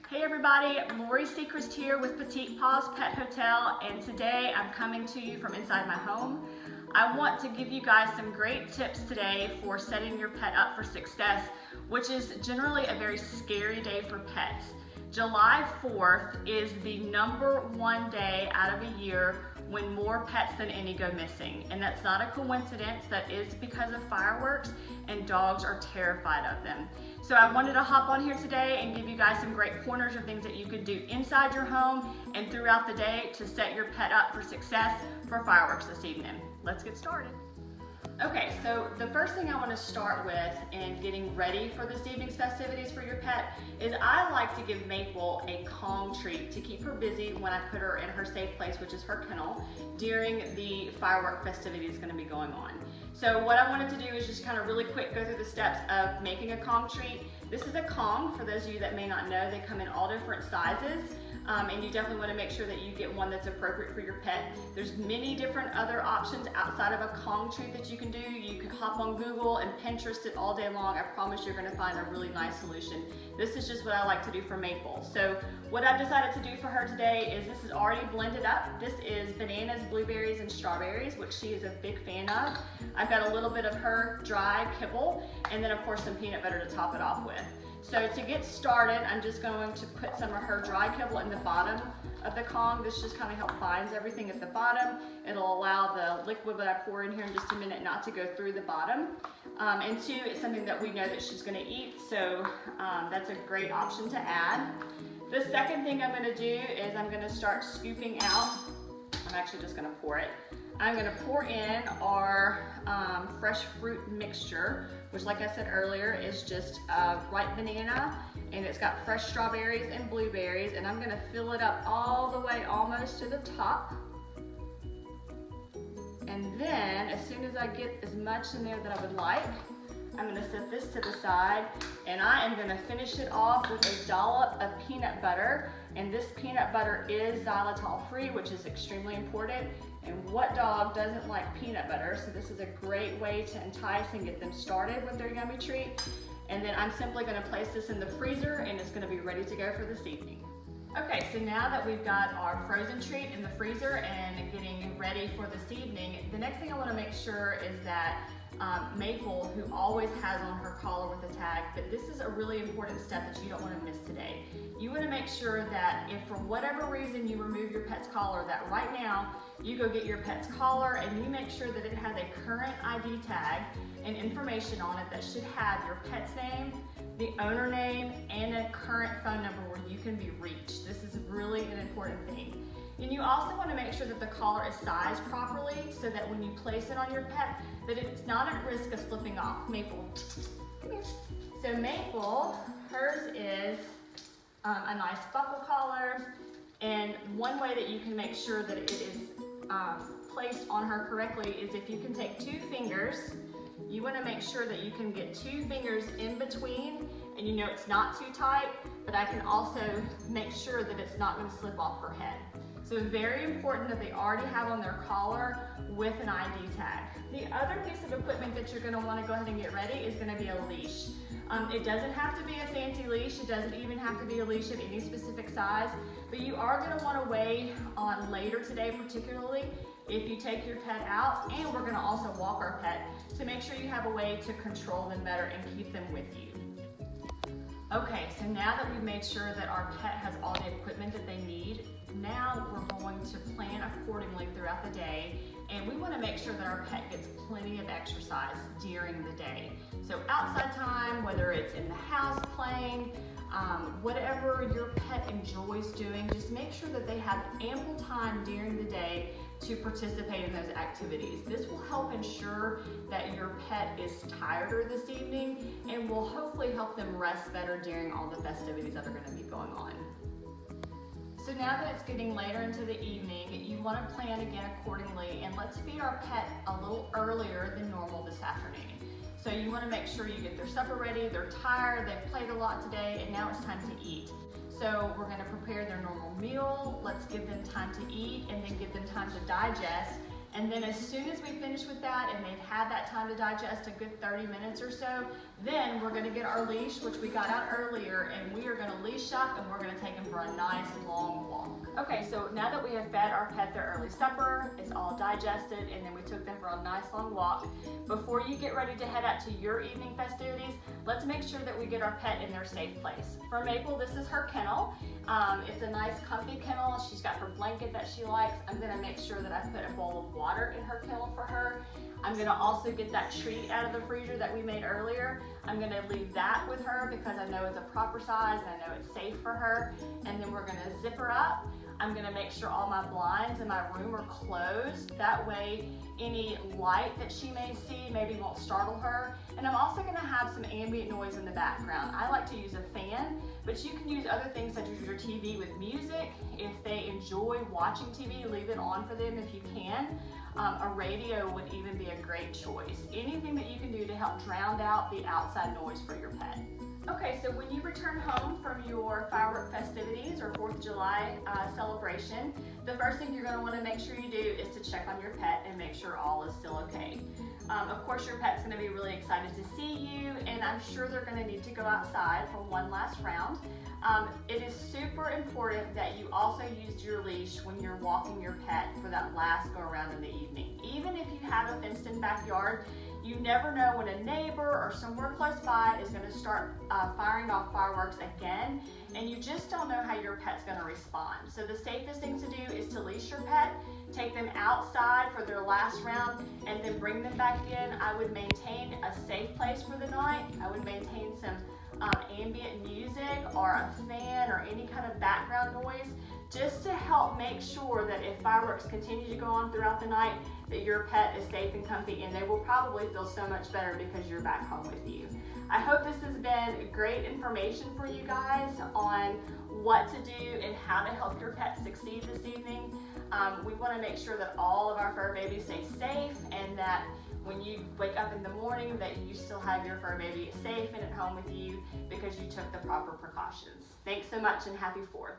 Hey everybody, Lori Sechrist here with Petite Paws Pet Hotel, and today I'm coming to you from inside my home. I want to give you guys some great tips today for setting your pet up for success, which is generally a very scary day for pets. July 4th is the #1 day out of a year when more pets than any go missing. And that's not a coincidence, that is because of fireworks, and dogs are terrified of them. So I wanted to hop on here today and give you guys some great pointers of things that you could do inside your home and throughout the day to set your pet up for success for fireworks this evening. Let's get started. Okay, so the first thing I want to start with in getting ready for this evening's festivities for your pet is I like to give Maple a Kong treat to keep her busy when I put her in her safe place, which is her kennel, during the firework festivity that's going to be going on. So what I wanted to do is just kind of really quick go through the steps of making a Kong treat. This is a Kong. For those of you that may not know, they come in all different sizes. And you definitely want to make sure that you get one that's appropriate for your pet. There's many different other options outside of a Kong treat that you can do. You can hop on Google and Pinterest it all day long. I promise you're going to find a really nice solution. This is just what I like to do for Maple. So what I've decided to do for her today is this is already blended up. This is bananas, blueberries, and strawberries, which she is a big fan of. I've got a little bit of her dry kibble, and then of course some peanut butter to top it off with. So to get started, I'm just going to put some of her dry kibble in the bottom of the Kong. This just kind of helps binds everything at the bottom. It'll allow the liquid that I pour in here in just a minute not to go through the bottom. And two, it's something that we know that she's going to eat, so that's a great option to add. The second thing I'm going to do is I'm going to start scooping out. I'm actually just going to pour it. I'm going to pour in our fresh fruit mixture, which like I said earlier is just ripe banana, and it's got fresh strawberries and blueberries, and I'm going to fill it up all the way almost to the top. And then as soon as I get as much in there that I would like, I'm going to set this to the side, and I am going to finish it off with a dollop of peanut butter. And this peanut butter is xylitol free, which is extremely important. And what dog doesn't like peanut butter? So this is a great way to entice and get them started with their yummy treat. And then I'm simply going to place this in the freezer, and it's going to be ready to go for this evening. Okay, so now that we've got our frozen treat in the freezer and getting ready for this evening, the next thing I want to make sure is that Maple, who always has on her collar with a tag, but this is a really important step that you don't want to miss today. You want to make sure that if for whatever reason you remove your pet's collar, that right now you go get your pet's collar and you make sure that it has a current ID tag and information on it that should have your pet's name, the owner name, and a current phone number where you can be reached. This is really an important thing. And you also want to make sure that the collar is sized properly so that when you place it on your pet, that it's not at risk of slipping off. Maple, come here. So Maple, hers is a nice buckle collar, and one way that you can make sure that it is placed on her correctly is if you can take 2 fingers. You want to make sure that you can get 2 fingers in between, and you know it's not too tight, but I can also make sure that it's not going to slip off her head. So very important that they already have on their collar with an ID tag. The other piece of equipment that you're going to want to go ahead and get ready is going to be a leash. It doesn't have to be a fancy leash. It doesn't even have to be a leash of any specific size, but you are going to want to weigh on later today, particularly if you take your pet out, and we're going to also walk our pet to make sure you have a way to control them better and keep them with you. Okay, so now that we've made sure that our pet has all the equipment that they need, now we're going to plan accordingly throughout the day, and we want to make sure that our pet gets plenty of exercise during the day. So outside time, whether it's in the house playing, whatever your pet enjoys doing, just make sure that they have ample time during the day to participate in those activities. This will help ensure that your pet is tireder this evening and will hopefully help them rest better during all the festivities that are going to be going on. So now that it's getting later into the evening, you want to plan again accordingly, and let's feed our pet a little earlier than normal this afternoon. So you want to make sure you get their supper ready, they're tired, they've played a lot today, and now it's time to eat. So we're going to prepare their normal meal, let's give them time to eat, and then give them time to digest. And then as soon as we finish with that and they've had that time to digest a good 30 minutes or so, Then we're gonna get our leash, which we got out earlier, and we are gonna leash up and we're gonna take them for a nice long walk. Okay, so now that we have fed our pet their early supper, it's all digested, and then we took them for a nice long walk. Before you get ready to head out to your evening festivities, let's make sure that we get our pet in their safe place. For Maple, this is her kennel. It's a nice comfy kennel. She's got her blanket that she likes. I'm gonna make sure that I put a bowl of water in her kennel for her. I'm gonna also get that treat out of the freezer that we made earlier. I'm gonna leave that with her because I know it's a proper size and I know it's safe for her. And then we're gonna zip her up. I'm gonna make sure all my blinds in my room are closed. That way, any light that she may see maybe won't startle her. And I'm also gonna have some ambient noise in the background. I like to use a fan, but you can use other things such as your TV with music. If they enjoy watching TV, leave it on for them if you can. A radio would even be a great choice. Anything that you can do to help drown out the outside noise for your pet. Okay, so when you return home from your firework festivities or 4th of July celebration, the first thing you're going to want to make sure you do is to check on your pet and make sure all is still okay. Of course, your pet's going to be really excited to see you, and I'm sure they're going to need to go outside for one last round. It is super important that you also use your leash when you're walking your pet for that last go around in the evening. Even if you have a fenced-in backyard, you never know when a neighbor or somewhere close by is going to start firing off fireworks again, and you just don't know how your pet's going to respond. So the safest thing to do is to leash your pet, take them outside for their last round, and then bring them back in. I would maintain a safe place for the night. I would maintain some ambient music or a fan or any kind of background noise, just to help make sure that if fireworks continue to go on throughout the night, that your pet is safe and comfy, and they will probably feel so much better because you're back home with you. I hope this has been great information for you guys on what to do and how to help your pet succeed this evening. We want to make sure that all of our fur babies stay safe, and that when you wake up in the morning that you still have your fur baby safe and at home with you because you took the proper precautions. Thanks so much and happy 4th.